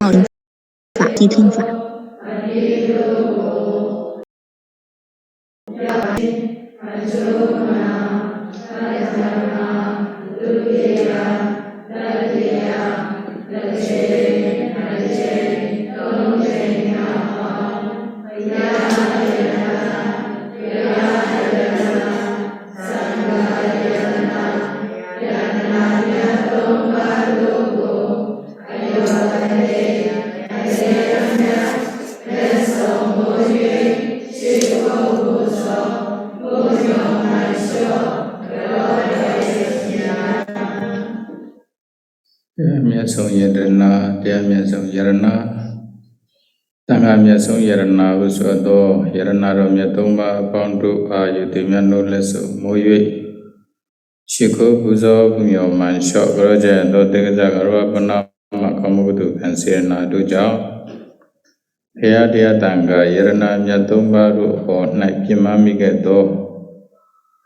法即听法。မြတ်ဆုံးယတနာတရားမြတ်ဆုံးယရဏသံဃာမြတ်ဆုံးယရဏဟုဆိုသောယရဏတော်မြတ်သုံးပါးအပေါင်းတို့အားယသိမြတ်တို့လက်စုံမိုး၍ရှိခိုးပူဇော်မြော်မှန်လျှော့ကြောကြသောတေကဇကရောပနာမကမုဒုခံစေနာတို့ကြောင့်ဘုရားတရားတန်ခါယရဏမြတ်သုံးပါးတို့အပေါ်၌ပြင်းမမိခဲ့သော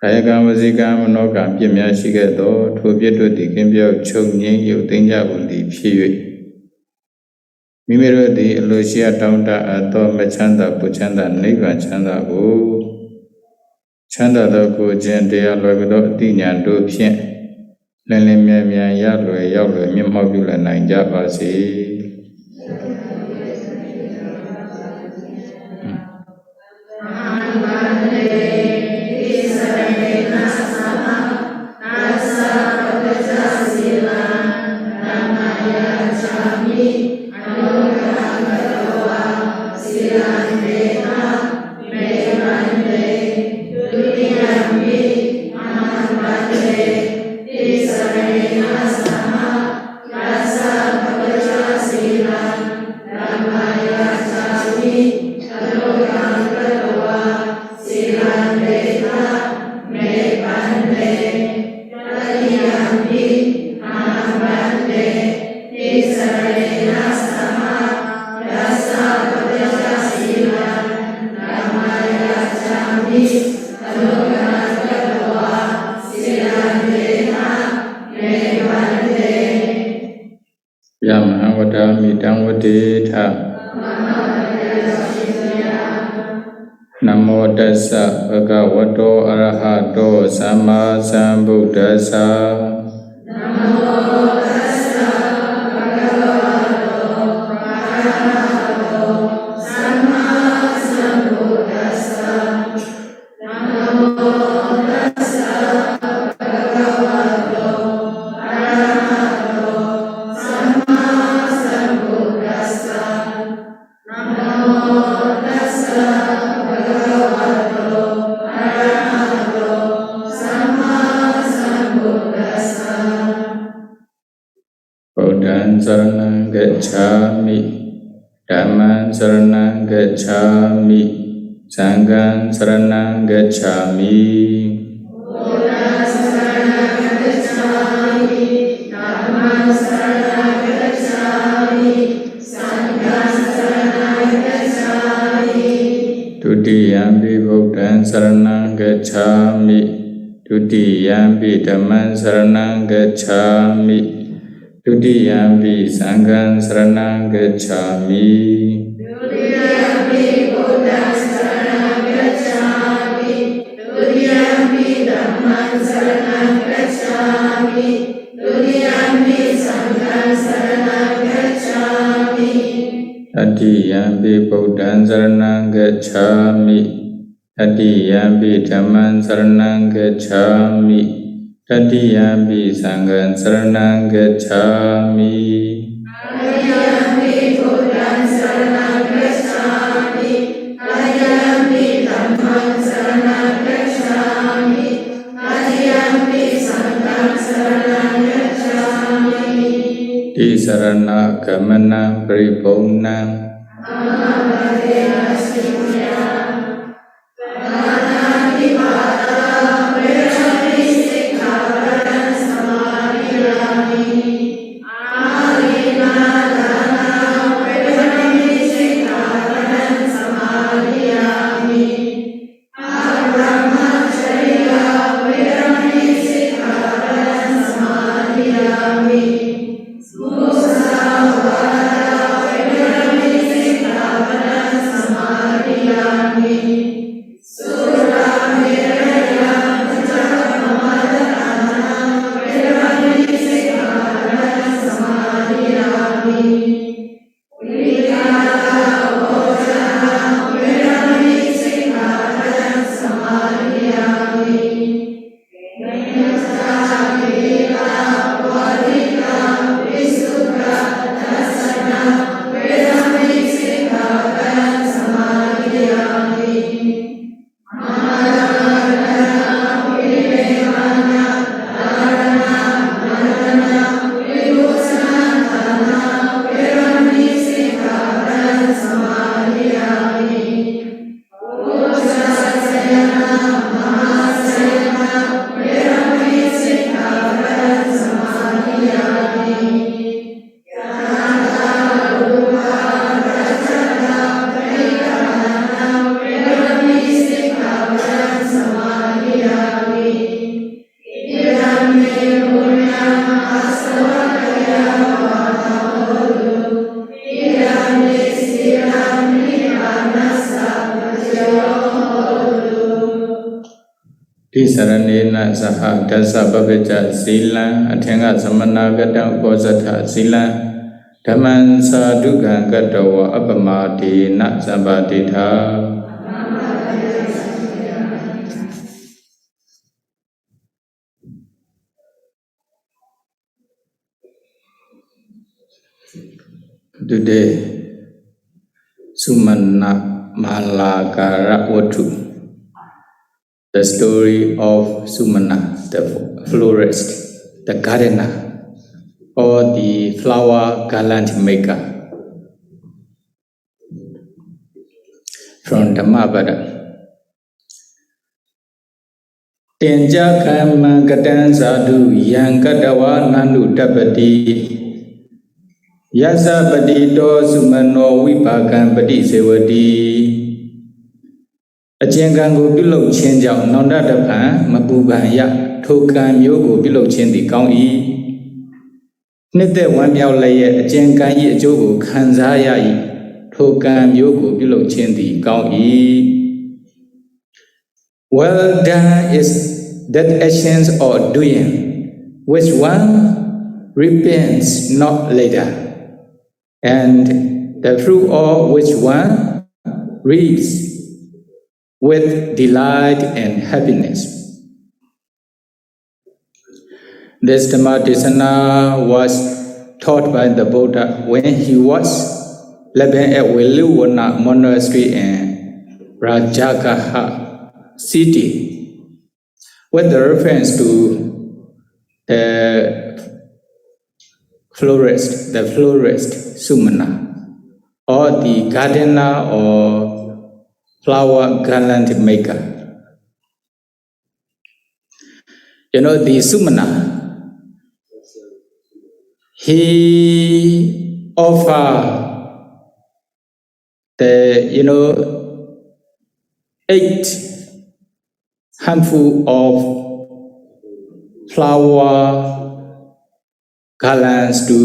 ကာယကံဝစီကံမနောကံပြည့်များရှိခဲ့သောထိုပြည့်တို့သည်ကင်းပြောက်ချုပ်ငြိမ်းရုပ်သိမ်းကြကုန်သည်ဖြစ်၍မိမိတို့သည်အလိုရှိအတောင်းတအပ်သောမချမ်းသာပူချမ်းသာနိဗ္ဗာန်ချမ်းသာကိုချမ်းသာသောကိုယ်ခြင်းတရားလွယ်သောအတိညာတို့ဖြင့်လင်းလင်းမြန်မြန်ရလွယ်ရောက်လွယ်မြတ်မောက်ပြုလနိုင်ကြပါစေယမဟဝဒမိတံဝတိထနမောတစ္ဆဘဂဝတောအရဟတောသမ္မာသမ္ဗုဒ္ဓัสสะနမောတစ္ဆဘဂဝတောအရဟတောသမ္မာသမ္ဗုဒ္ဓัสสะနမောတစ္ဆဘဂဝတောအရဟတောသမ္မာသမ္ဗုဒ္ဓัสสะနမောတစ္ဆဘဂဝတောအရဟတောသမ္မာသမ္ဗုဒ္ဓัสสะဗုဒ္ဓံစရဏံဂัจฉာမိဓမ္မံစရဏံဂัจฉာမိသံဃံစရဏံဂัจฉာမိဗုဒ္ဓံစရဏံဂัจฉာမိဓမ္မံစရဏံဂัจฉာမိသံဃံစရဏံဂัจฉာမိဒုတိယံပိဗုဒ္ဓံစရဏံဂัจฉာမိဒုတိယံပိဓမ္မံစရဏံဂัจฉာမိဒုတိယံပိသံဃံစရဏံဂัจฉာမိဒုတိယံပိဗုဒ္ဓံစရဏံဂัจฉာမိဒုတိယံပိဓမ္မံစရဏံဂัจฉာမိဒုတိယံပိသံဃံစရဏံဂัจฉာမိတတိယံပိဗုဒ္ဓံစရဏံဂัจฉာမိတတိယံပိဓမ္မံစရဏံဂัจฉာမိတတိယံပိသံဃံစရဏံဂัจฉာမိတတိယံပိဗုဒ္ဓံစရဏံဂัจฉာမိတတိယံပိဓမ္မံစရဏံဂัจฉာမိတတိယံပိသံဃံစရဏံဂัจฉာမိတိစရဏဂမနံပရိပုံဏံအာမတေနစိညံသာနာတိပါဒာဝေရတိစိက္ခာပဒံသမာရိယာမိအာရိနာဒါနာဝေရတိစိက္ခာပဒံသမာရိယာမိအာရမချရိယဝေရတိစိက္ခာပဒံသမာရိယာမိမုသဝါဒဝေ Tisaranena saha dasa babeja silang Athenga samana kataṃ uposatha silang Dhammaṃ sādhukaṃ katawa appamāti na sampatitha Today, Sumana Malakara Vatu. The story of Sumana, the florist, the gardener, or the flower garland maker. From DHAMMAPADA. Tañca kammaṃ kataṃ sādhu yang katvā nānutappati Yassa patīto sumano vipākaṃ paṭisevati Tañcaကိုပြုလုပ်ခြင်းကြောင့်နောင်တတဖန်မပူပန်ရထိုကံမျိုးကိုပြုလုပ်ခြင်းသည်ကောင်း၏နှစ်သက်ဝမ်းမြောက်လျက်အကျဉ်းကံ၏အကျိုးကိုခံစားရ၏ထိုကံမျိုးကိုပြုလုပ်ခြင်းသည်ကောင်း၏ Well done is that actions or doing which one repents not later and the fruit of which one reaps with delight and happiness. This Dhamma Desana was taught by the Buddha when he was living at Veluvana monastery in Rajagaha city, with the reference to the florist Sumana, or the gardener or flower garland maker. You know, the Sumana, he offered the, 8 handful of flower garlands to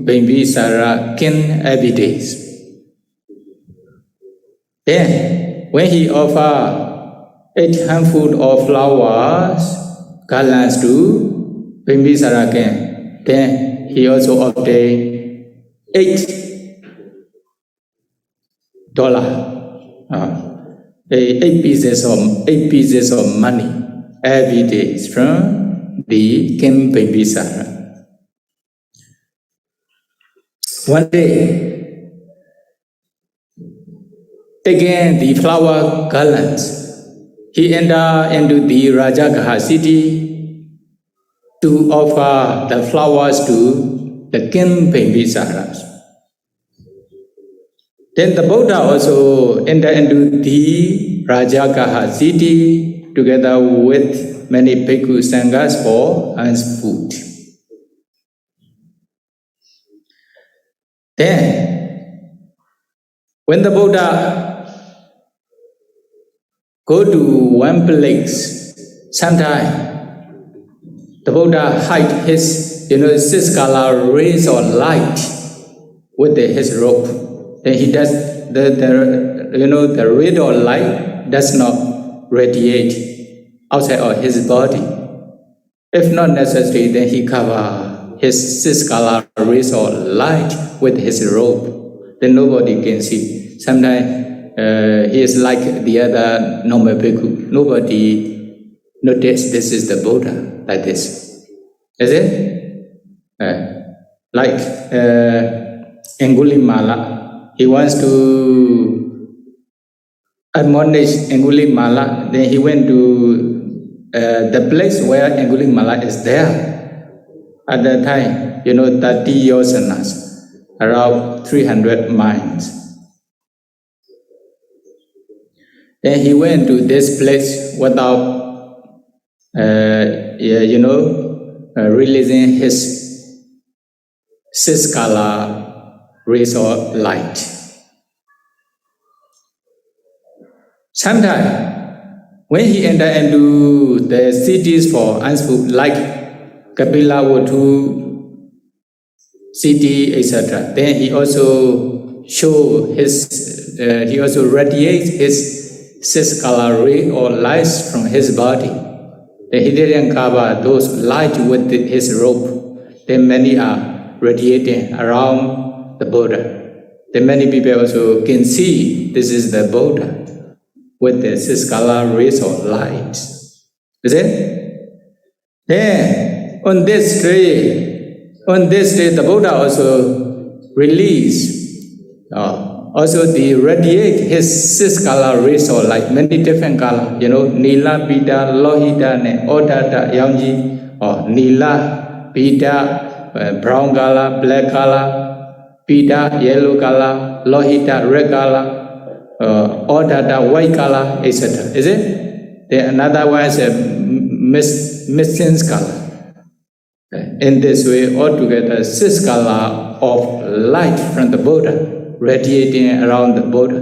Bimbisara king every day. Then, when he offered 8 handful of flowers, garlands to Bimbisara king, then he also obtained $8, 8 pieces of money every day from the king Bimbisara. One day, taking the flower garlands, he entered into the Rajagaha city to offer the flowers to the king Bimbisara. Then the Buddha also entered into the Rajagaha city together with many bhikkhu sanghas for food. Then, when the Buddha go to one place, sometimes the Buddha hide his 6-color rays of light with his robe. Then he does the ray of light does not radiate outside of his body. If not necessary, then he cover his 6-color rays of light with his robe. Then nobody can see. Sometimes he is like the other normal bhikkhu. Nobody notice this is the Buddha like this. Is it? Like Angulimala. He wants to admonish Angulimala. Then he went to the place where Angulimala is there. At that time, 30 yosanas, around 300 miles. Then he went to this place without, releasing his 6-color rays of light. Sometimes, when he entered into the cities for food, like Kapilavatthu city, etc., then he also radiates his 6-color ray or lights from his body. Then he didn't cover those light with his rope. Then many are radiating around the Buddha. Then many people also can see this is the Buddha with the six color rays of light. Is it? Then on this day, the Buddha also released, also they radiate his six color rays of light, many different color, Nila, Pita, Lohita, and Odata, Yangji, or Nila, Pita, brown color, black color, Pita, yellow color, Lohita, red color, Odata, white color, etc. Is it? Then another one is a missing color. In this way, altogether, six color of light from the Buddha radiating around the Buddha.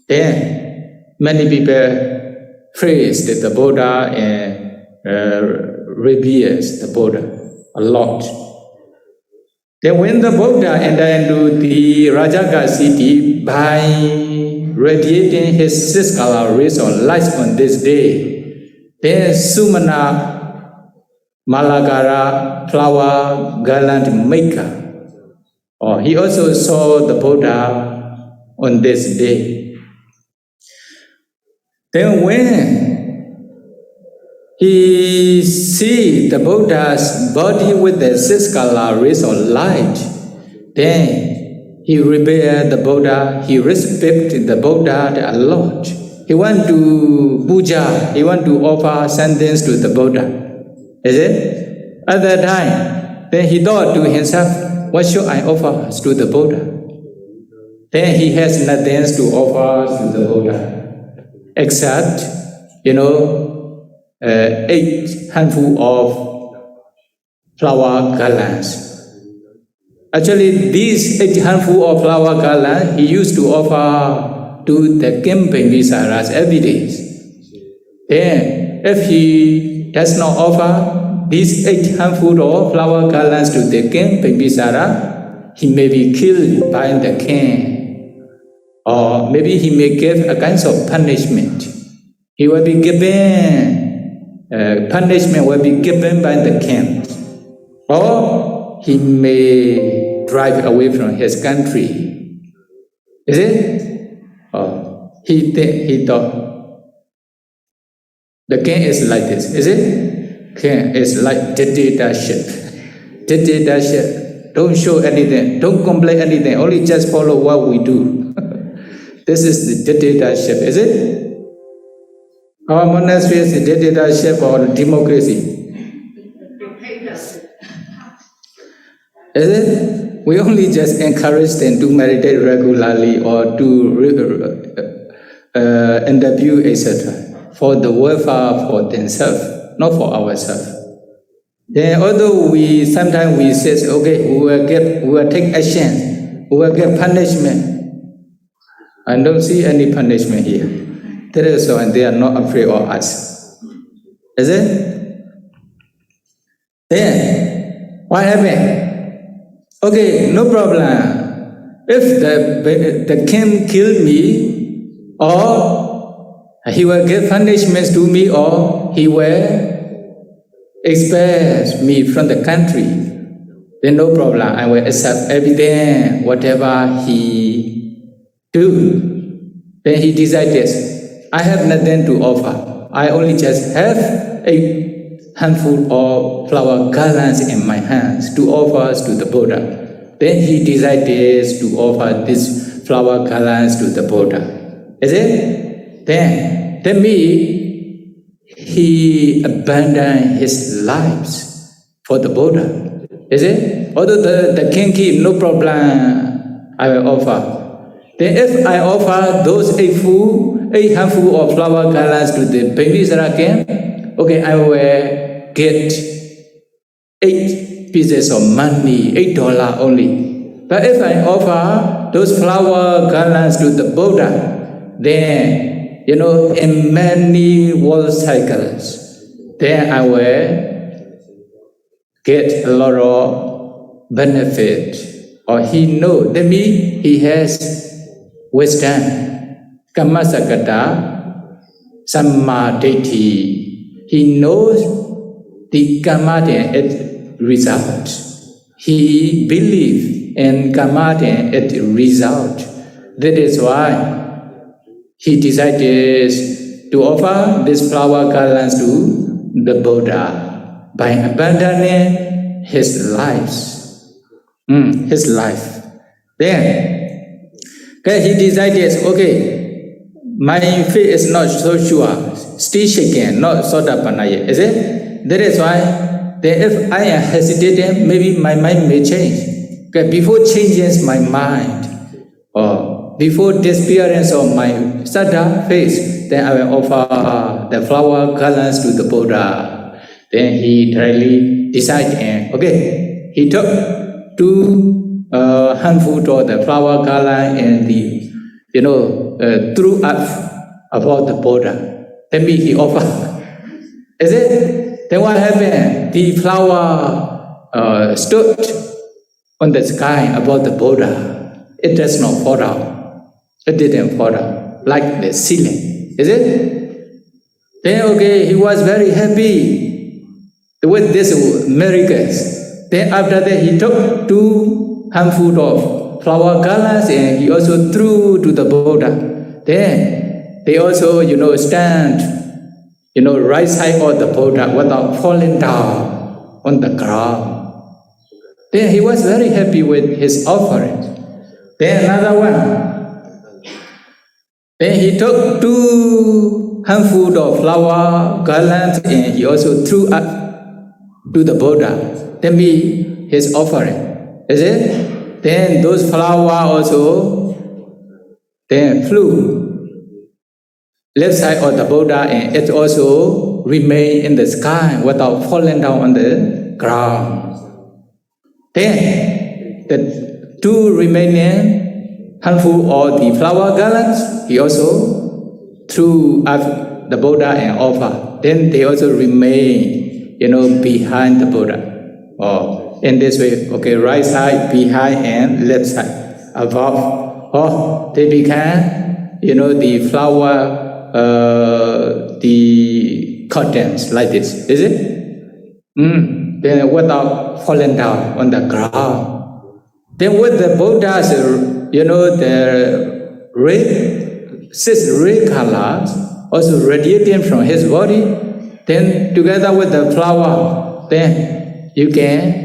Then many people praise the Buddha and reveres the Buddha a lot. Then when the Buddha entered into the Rajagaha city by radiating his six color rays of light on this day, then Sumano Malagara flower garland maker, he also saw the Buddha on this day. Then when he see the Buddha's body with the six color rays of light, then he revered the Buddha, he respected the Buddha a lot. He want to puja, he want to offer something to the Buddha. Is it? At that time, then he thought to himself, what should I offer to the Buddha? Then he has nothing to offer to the Buddha, except, 8 handful of flower garlands. Actually, these 8 handful of flower garlands he used to offer to the king Bimbisara every day. Then, if he does not offer these 8 handful of flower garlands to the king Bimbisara, he may be killed by the king, or maybe he may give a kind of punishment. He will be given, punishment will be given by the king, or he may drive away from his country. Is it? He thought the king is like this. Is it? King is like dictatorship. Dictatorship. Don't show anything. Don't complain anything. Only just follow what we do. This is the dictatorship. Is it? Our monastery is the dictatorship or democracy. Is it? We only just encourage them to meditate regularly or to interview, etc. for the welfare for themselves. Not for ourselves. Then although sometimes we say, okay, we will take action, we will get punishment. I don't see any punishment here. That is so, and they are not afraid of us. Is it? Then, what happened? Okay, no problem. If the king killed me, or he will give punishments to me, or he will expel me from the country, then no problem. I will accept everything, whatever he do. Then he decided, I have nothing to offer. I only just have a handful of flower garlands in my hands to offer to the Buddha. Then he decided to offer these flower garlands to the Buddha. Is it? Then, that means he abandoned his lives for the Buddha. Is it? Although the king keep, no problem, I will offer. Then if I offer those 8 handful of flower garlands to the Bimbisara king, okay, I will get 8 pieces of money, $8 only. But if I offer those flower garlands to the Buddha, then in many world cycles, then I will get a lot of benefit. Or he knows, that means he has wisdom. Kamma sakata, samma ditti. he knows the kamma and its result. He believes in kamma and its result. That is why he decided to offer this flower garlands to the Buddha by abandoning his life. Then he decided, okay, my faith is not so sure, still shaking, not sādhu yet, is it? That is why then if I am hesitating, maybe my mind may change. Okay, before changing my mind, or before disappearance of my sādhu faith, then I will offer the flower garlands to the Buddha. Then he directly decided, okay, he took 2 handfuls of the flower garland and threw up about the Buddha. Then he offered. Is it? Then what happened? The flower stood on the sky above the Buddha. It does not fall down. It didn't fall down like the ceiling. Is it? Then okay, he was very happy with this miracles. Then after that, he took 2 handfuls of flower garlands and he also threw to the Buddha. Then they also, stand, right side of the Buddha without falling down on the ground. Then he was very happy with his offering. Then another one. Then he took 2 handfuls of flower garlands and he also threw up to the Buddha. Then be his offering. Is it? Then those flowers also then flew left side of the Buddha and it also remained in the sky without falling down on the ground. Then the 2 remaining handful of the flower garlands, he also threw up the Buddha and offered. Then they also remain, behind the Buddha. Or in this way, okay, right side, behind, and left side, above. Or they became, the flower, the curtains like this. Is it? Then without falling down on the ground. Then with the Buddha's, the red, 6 red colors also radiating from his body, then together with the flower, then you can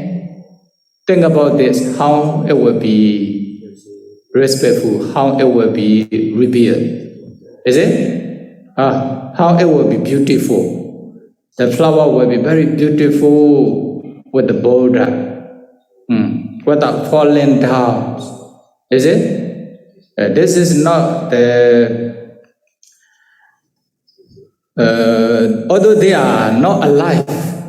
think about this, how it will be respectful, how it will be revered. Is it? How it will be beautiful. The flower will be very beautiful with the Buddha, without falling down. Is it? This is not the... although they are not alive,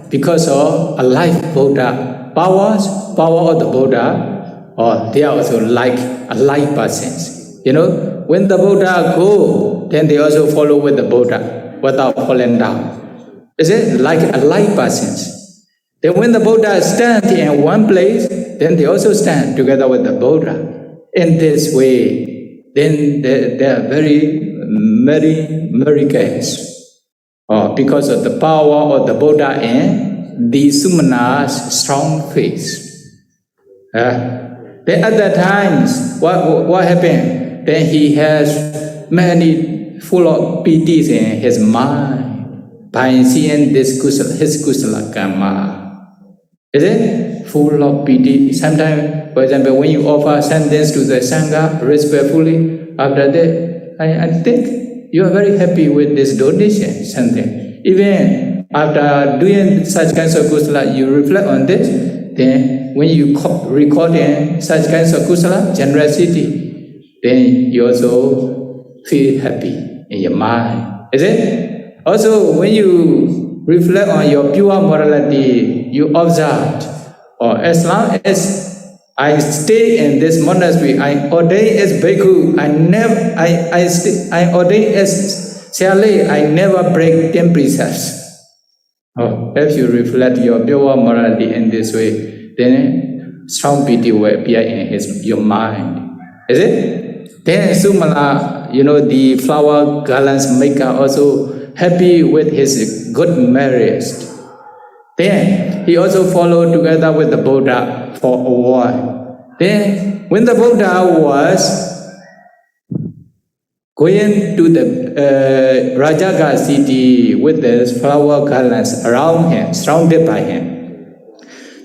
because of alive Buddha, power of the Buddha, or they are also like alive persons. When the Buddha go, then they also follow with the Buddha without falling down. Is it? Like alive persons. Then when the Buddha stands in one place, then they also stand together with the Buddha. In this way, then there are many miracles. Because of the power of the Buddha and the sumana's strong faith. Then at that times, what happened? Then he has many full of pities in his mind by seeing this his kusala kamma. Is it? Full of pity. Sometimes, for example, when you offer sentence to the Sangha respectfully, after that, I think you are very happy with this donation, something. Even after doing such kinds of kusala, you reflect on this, then when you record in such kinds of kusala, generosity, then you also feel happy in your mind. Is it? Also, when you reflect on your pure morality, you observe, or as long as I stay in this monastery, I ordain as bhikkhu, I ordain as Sale, I never break 10 precepts. If you reflect your pure morality in this way, then strong pity will appear in your mind. Is it? Then Sumala, the flower garlands maker also happy with his good marriage. Then he also followed together with the Buddha for a while. Then when the Buddha was going to the Rajagaha city with the flower garlands around him, surrounded by him,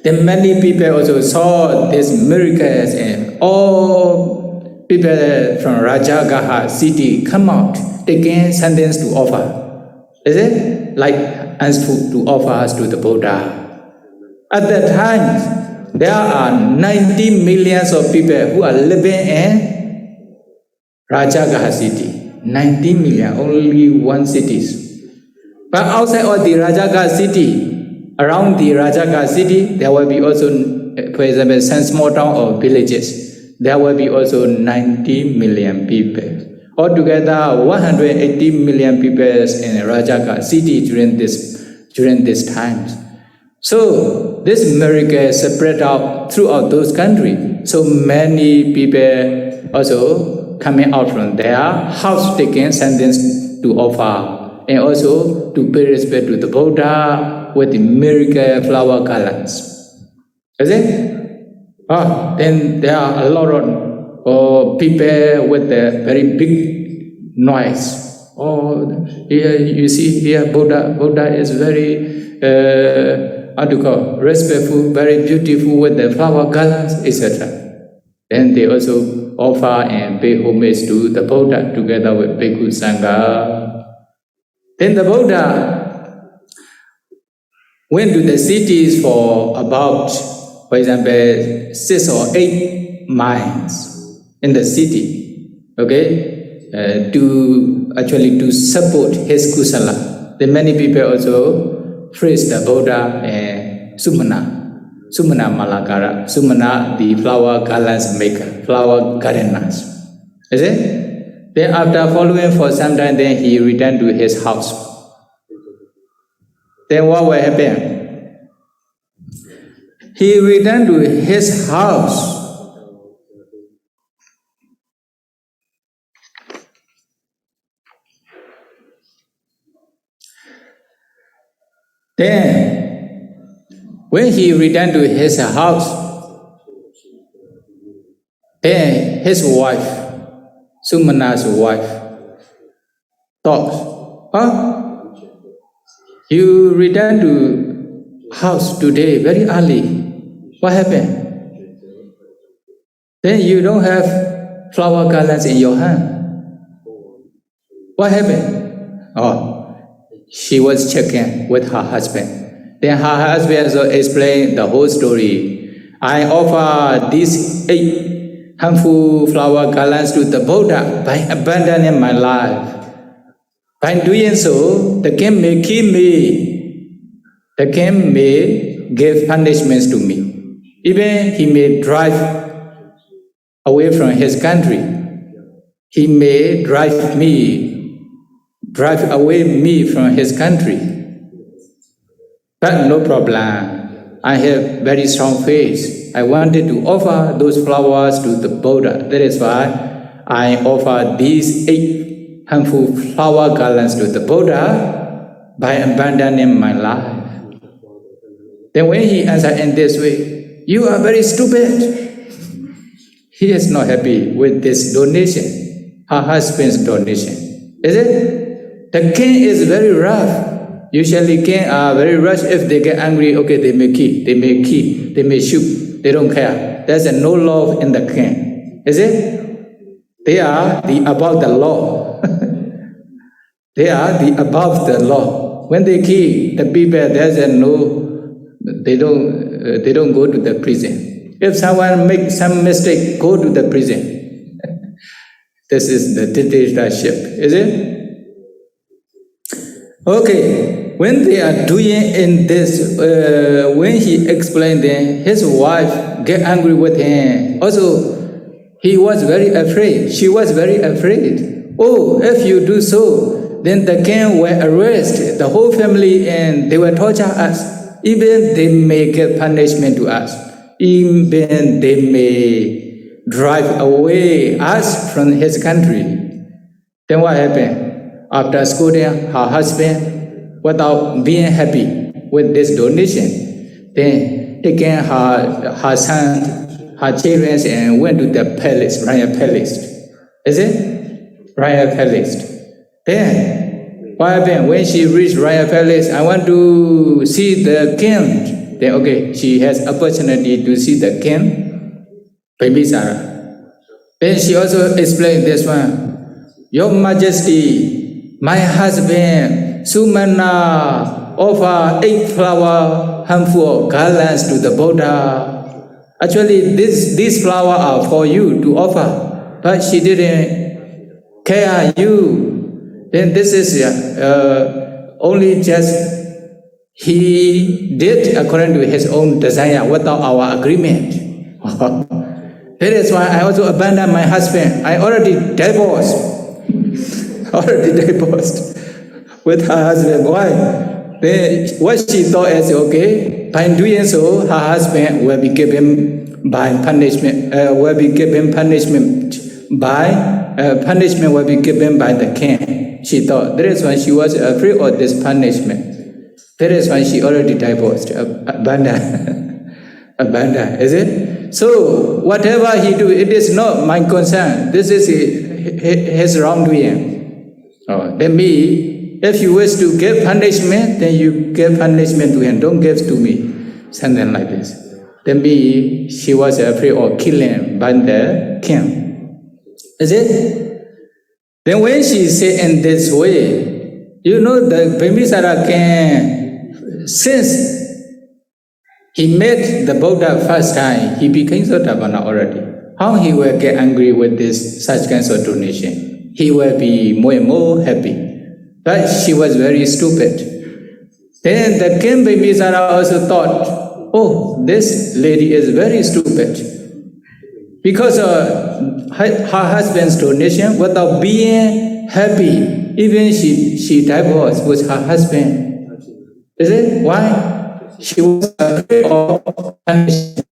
then many people also saw these miracles, and all people from Rajagaha city come out, taking something to offer. Is it? Like as food to offer us to the Buddha. At that time, there are 90 millions of people who are living in Rajagaha city. 90 million, only one city. But outside of the Rajagaha city, around the Rajagaha city, there will be also, for example, some small town or villages. There will be also 90 million people. Altogether, 180 million people in Rajagaha city during this time. So this miracle spread out throughout those countries. So many people also coming out from their house, taking something to offer, and also to pay respect to the Buddha with the miracle flower garlands. Is it? Then there are a lot of people with a very big noise. Here you see here Buddha is very respectful, very beautiful with the flower garlands, etc. Then they also offer and pay homage to the Buddha together with Bhikkhu Sangha. Then the Buddha went to the cities for about, for example, 6 or 8 miles in the city, okay, to support his kusala. Then many people also praise the Buddha and Sumana Malakara, Sumana the flower garlands maker, flower gardeners. Is it? Then after following for some time, then he returned to his house. Then what will happen? He returned to his house. Then when he returned to his house, then his wife, Sumana's wife, thought, you returned to house today very early. What happened? Then you don't have flower garlands in your hand. What happened? She was checking with her husband. Then her husband also explained the whole story. I offer these 8 harmful flower garlands to the Buddha by abandoning my life. By doing so, the king may kill me. The king may give punishments to me. Even he may drive away from his country. He may drive away me from his country. But no problem. I have very strong faith. I wanted to offer those flowers to the Buddha. That is why I offer these 8 harmful flower garlands to the Buddha by abandoning my life. Then when he answered in this way, you are very stupid. He is not happy with this donation, her husband's donation. Is it? The king is very rough. Usually kings are very rough. If they get angry, okay, they may kill, they may shoot. They don't care. There's no love in the king. Is it? They are above the law. They are above the law. When they kill the people, they don't go to the prison. If someone makes some mistake, go to the prison. This is the dictatorship, is it? Okay, when they are doing in this, when he explained then, his wife get angry with him. Also, he was very afraid. She was very afraid. If you do so, then the king will arrest the whole family and they will torture us. Even they may give punishment to us. Even they may drive away us from his country. Then what happened? after scolding her husband without being happy with this donation, then taking her son, her children, and went to the palace, royal palace. Is it? Royal palace. Then, what happened? When she reached royal palace, I want to see the king. Then, okay, she has opportunity to see the king, Bimbisara. Then she also explained this one. Your Majesty, my husband, Sumano, offer 8 flower handful of garlands to the Buddha. Actually, these flowers are for you to offer, but she didn't care you. Then this is only just he did according to his own desire without our agreement. That is why I also abandoned my husband. I already divorced. With her husband. Why? Then what she thought is okay. By doing so, her husband will be given by punishment. Punishment will be given by the king. She thought. That is why she was afraid of this punishment. That is why she already divorced. Abandoned. Is it? So whatever he do, it is not my concern. This is his wrongdoing. Then me, if you wish to give punishment, then you give punishment to him. Don't give to me. Something like this. Then me, she was afraid of killing by the king. Is it? Then when she said in this way, you know the Bimbisara king, since he met the Buddha first time, he became Sotapanna already. How he will get angry with this such kinds of donation? He will be more and more happy. But she was very stupid. Then the king Bimbisara also thought, oh, this lady is very stupid. Because her husband's donation, without being happy, even she divorced with her husband. Is it? Why? She was afraid of punishment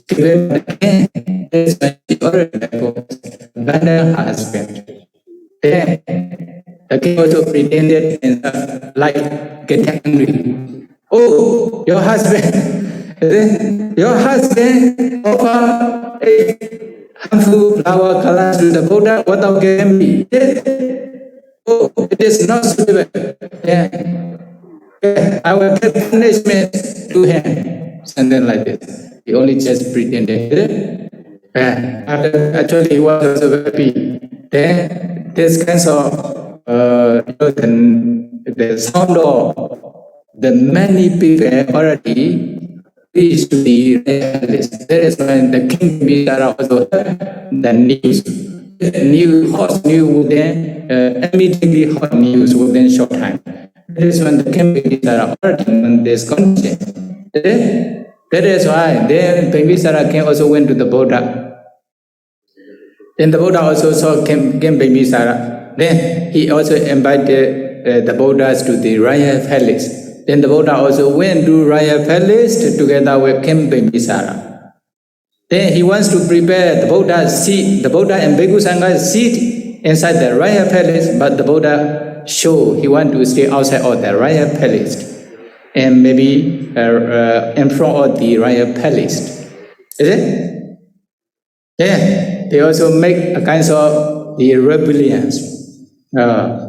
given by the king. That's why she already divorced, abandoned her husband. Then the king also pretended and like getting angry. Oh, your husband offer a handful flower colors to the Buddha without giving me. Oh, it is not suitable. I will give punishment to him. Something like this. He only just pretended. Actually, he was also happy. Then this kind of the sound of the many people already reached to the realist. That is when the king Bimbisara also the news, hot news within immediately hot news within short time. That is when the king Bimbisara already in this condition. That is why then Bimbisara king also went to the Buddha. Then the Buddha also saw King Bimbisara. Then he also invited the Buddhas to the royal palace. Then the Buddha also went to royal palace together with King Bimbisara. Then he wants to prepare the Buddha's seat. The Buddha and Bhikkhu Sangha's seat inside the royal palace, but the Buddha showed he wants to stay outside of the royal palace and maybe in front of the royal palace. Is it? Then they also make a kind of the rebellions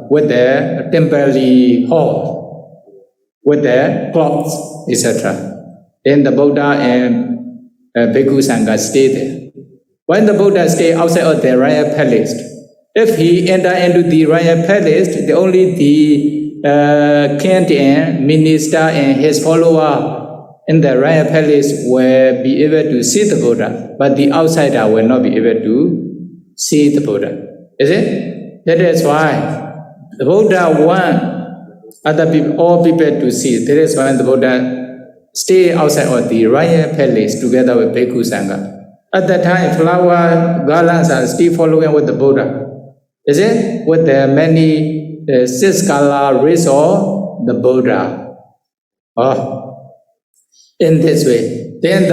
with the temporary hall, with the clocks, etc. Then the Buddha and Bhikkhu Sangha stay there. When the Buddha stay outside of the royal palace, if he enter into the royal palace, only the king and minister and his follower in the royal palace will be able to see the Buddha, but the outsider will not be able to see the Buddha. Is it? That is why the Buddha wants other people, all people to see. That is why the Buddha stay outside of the royal palace together with Bhikkhu Sangha. At that time, flower garlands are still following with the Buddha. Is it? With the many 6 color rays of the Buddha. In this way. Then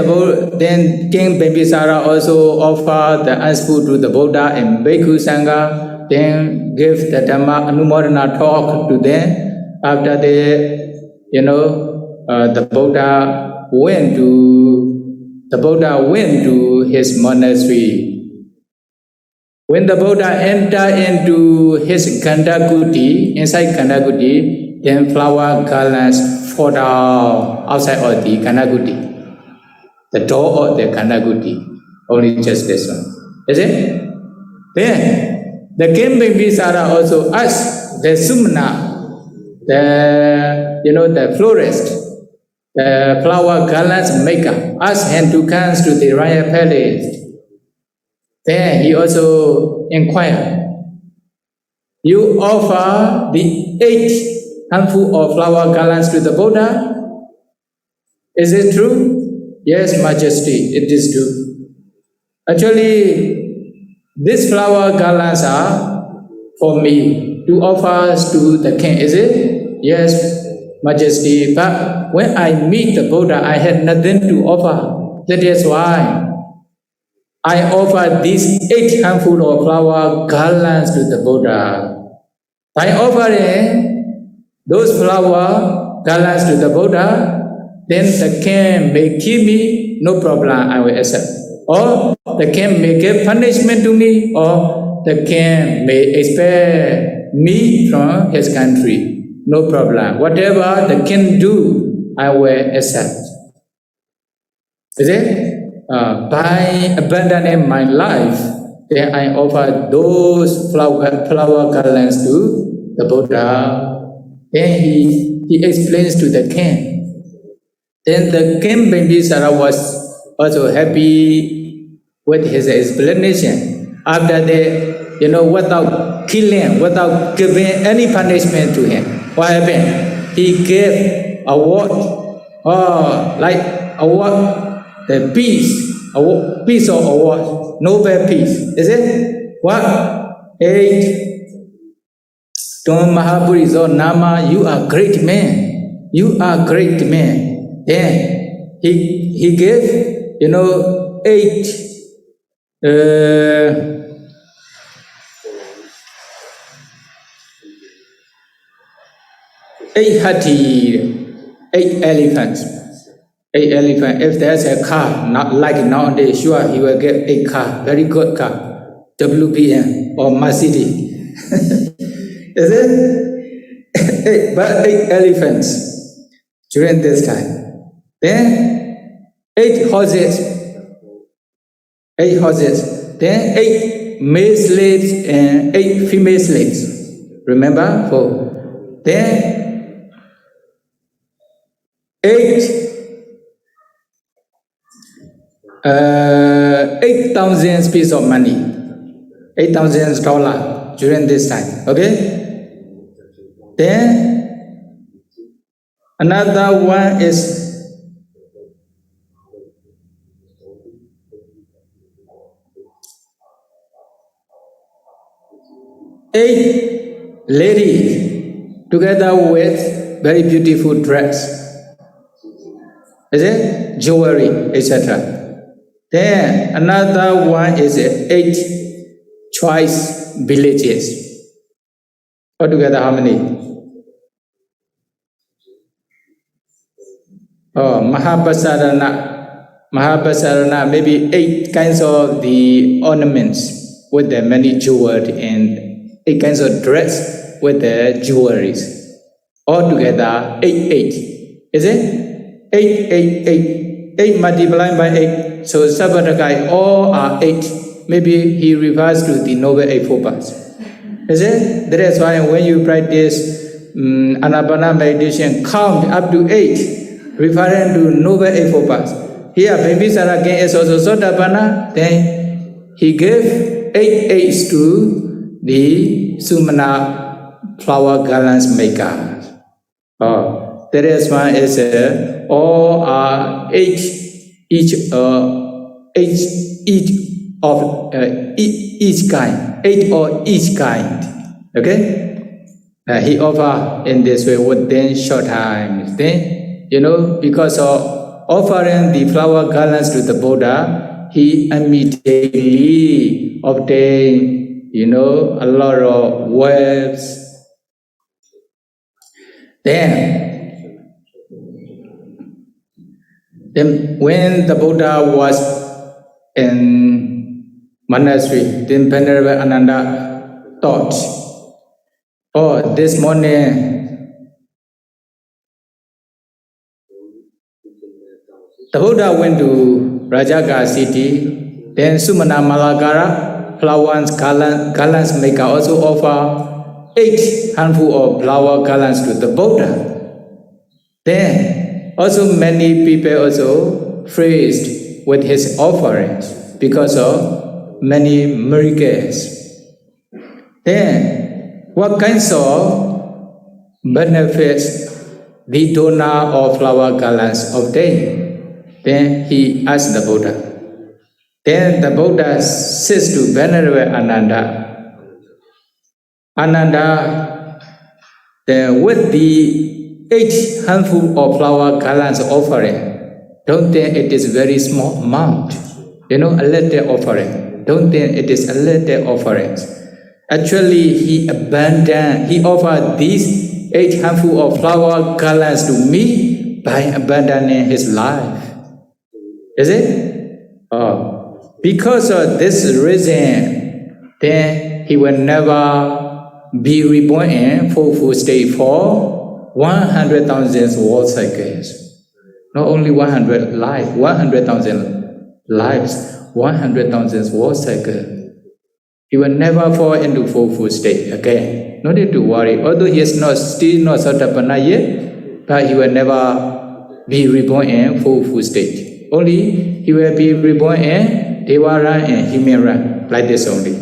King Bimbisara also offered the alms food to the Buddha and Bhikkhu Sangha. then give the Dhamma Anumodana talk to them. After they, the Buddha went to his monastery. When the Buddha entered into his Gandakuti, inside Gandakuti, then flower garlands fall down outside of the Gandakuti, the door of the Gandakuti. Only just this one. Is it? Then the king Bimbisara also asked the sumano, the florist, the flower garlands maker, asked him to come to the royal palace. Then he also inquired, you offer the 8 handful of flower garlands to the Buddha? Is it true? Yes, Majesty, it is true. Actually, these flower garlands are for me to offer to the king, is it? Yes, Majesty, but when I meet the Buddha, I had nothing to offer. That is why I offer these 8 handful of flower garlands to the Buddha. By offering those flower garlands to the Buddha, then the king may kill me, no problem, I will accept. Or the king may give punishment to me, or the king may expel me from his country, no problem. Whatever the king do, I will accept. Is it? By abandoning my life, then I offer those flower garlands to the Buddha. Then he explains to the king. Then the king Bimbisara was also happy with his explanation. After that, without killing, without giving any punishment to him, what happened? He gave award, the peace of award, Nobel Peace. Is it? What? 8. Don't Mahapuruso Nama, you are great man. You are great man. Then he gave, 8 elephants. 8 elephants. If there's a car, not like nowadays, sure he will get 8 car, very good car, WBM or Mercedes. Is it? But 8 elephants during this time. Then 8 horses. 8 horses. Then 8 male slaves and 8 female slaves. Remember? 4. Then 8,000 piece of money, $8,000 during this time. Okay. Then another one is 8 ladies together with very beautiful dress. Is it? Jewelry, etc. Then another one is 8 choice villages. Altogether how many? Mahabhasarana, maybe 8 kinds of the ornaments with the many jewelry and 8 kinds of dress with the jewelries. Altogether 8. Is it? 8 multiplied by 8. So Sabbataka, all are 8. Maybe he refers to the Noble Eightfold Paths. Is it? That is why when you practice Anapana meditation, count up to 8, referring to Noble Eightfold Paths. Here, Bimbisara king is also Sotapanna. Then he gave 8 to the sumano flower garlands maker. That is why is all are 8. Each kind, 8 or each kind. Okay? He offer in this way within short time. Then, because of offering the flower garlands to the Buddha, he immediately obtained a lot of wealth. Then when the Buddha was in monastery, then Venerable Ananda thought, oh, this morning the Buddha went to Rajagaha city, then Sumana Malakara, flowers, garlands maker also offer 8 handful of flower garlands to the Buddha. Then also many people also praised with his offerings because of many miracles. Then what kinds of benefits the donor of flower garlands obtained? Then he asked the Buddha. Then the Buddha says to Venerable Ananda, Ananda, with the 8 handful of flower garlands offering, don't think it is very small amount. A little offering. Don't think it is a little offering. Actually, he offered these 8 handful of flower garlands to me by abandoning his life. Is it? Oh, because of this reason, then he will never be reborn in full state for 100,000 world cycles. Not only 100 lives, 100,000 lives, 100,000 world cycles. He will never fall into full state again. No need to worry. Although he is still not Sotapanna yet, but he will never be reborn in full state. Only he will be reborn in Devara and human realm, like this only.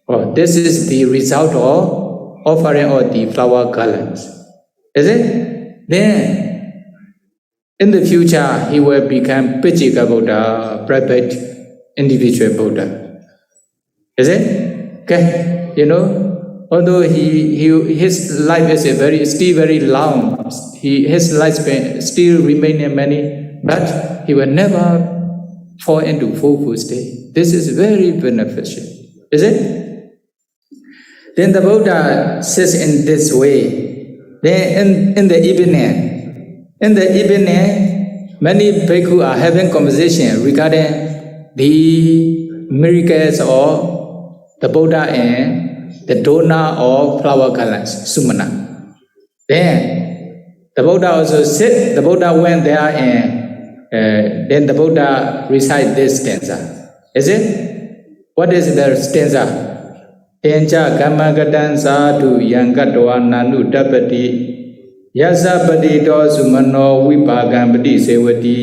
Oh, this is the result of offering of the flower garlands. Is it? Then, in the future, he will become Pajika Buddha, private individual Buddha. Is it? Okay, although his life is still very long, his lifespan still remaining many, but he will never fall into full state. This is very beneficial. Is it? Then the Buddha says in this way. Then in the evening, many bhikkhu are having conversation regarding the miracles of the Buddha and the donor of flower garlands, sumana. Then the Buddha also said, the Buddha went there and then the Buddha recite this stanza. Is it? What is the stanza? Tañca kamma kataṃ sādhu katvā nānutappati Yassa patīto sumano vipākaṃ patīsevati.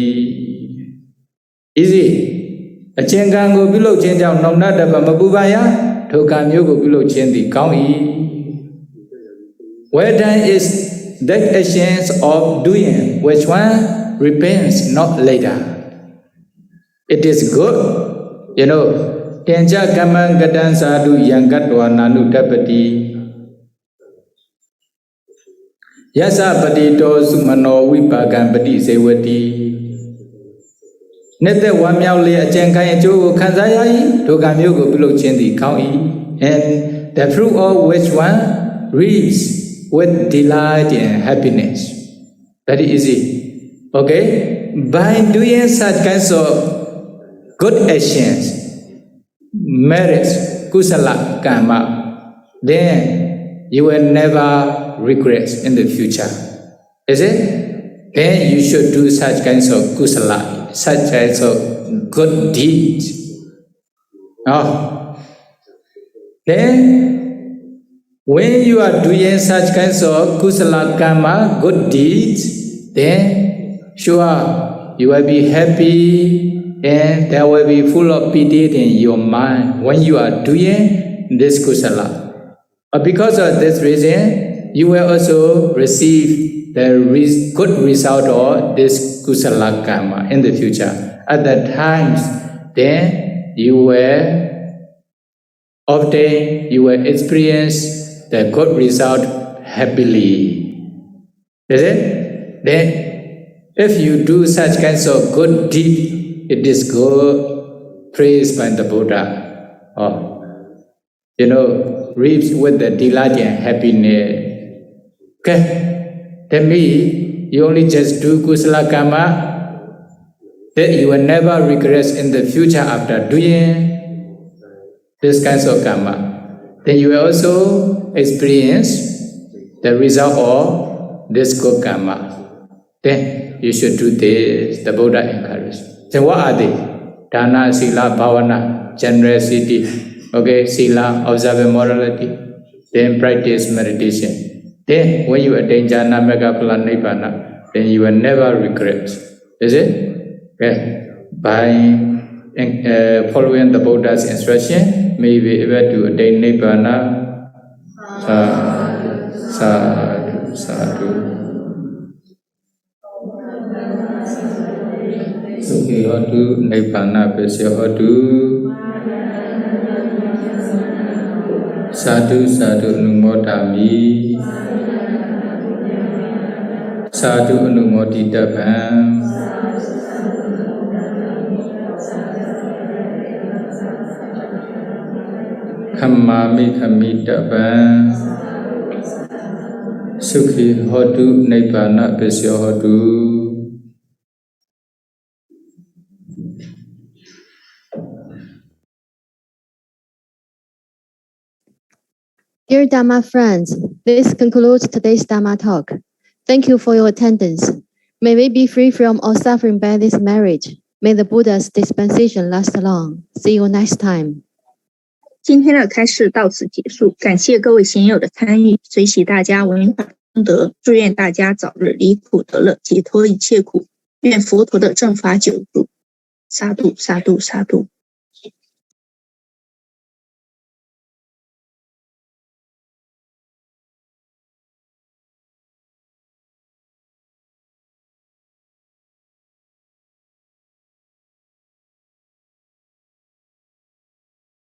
Easy. A chengang go below change out nānutappati mapūpāya, tokāmyo go below change the kamma. Where then is that essence of doing, which one repents not later. It is good, Tañca kammaṃ kataṃ sādhu katvā nānutappati Yassa patīto sumano vipākaṃ patīsevati. Nete wāmyāo le achenkai acho khansāyai, tokāmyo go below change the kamma, and the fruit of which one reaps with delight and happiness. Very easy. Okay? By doing such kinds of good actions, merits, kusala, kamma, then you will never regret in the future. Is it? Then you should do such kinds of kusala, such kinds of good deeds. Oh. Then, when you are doing such kinds of kusala, kamma, good deeds, then sure you will be happy and there will be full of pity in your mind when you are doing this kusala. Because of this reason, you will also receive the good result of this kusala kamma in the future. At that times, then you will experience the good result happily. Is it? Then, if you do such kinds of good deed, it is good, praised by the Buddha. Oh. reaps with the delight and happiness. Okay, that means you only just do kusala kamma, that you will never regret in the future after doing this kinds of kamma. Then you will also experience the result of this good kamma. Then you should do this, the Buddha encouraged. Then what are they? Dana, Sila, Bhavana, generosity, okay, Sila, observing morality, then practice meditation. Then when you attain jhana, mega, phala, nibbana, then you will never regret. Is it? Okay. By following the Buddha's instruction, may be able to attain nibbana. Sadhu, sadhu. Sukhi hotu, nibbana pesya hotu. Sadhu, sadhu anumodami. Sadhu anumoditavam. Kammaṃ kamitavam. Sukhi hotu, nibbana pesya hotu. Dear Dhamma friends, this concludes today's Dhamma talk. Thank you for your attendance. May we be free from all suffering by this marriage. May the Buddha's dispensation last long. See you next time. 今天的开示到此结束，感谢各位贤友的参与，随喜大家闻法功德，祝愿大家早日离苦得乐，解脱一切苦，愿佛陀的正法久住。沙度沙度沙度。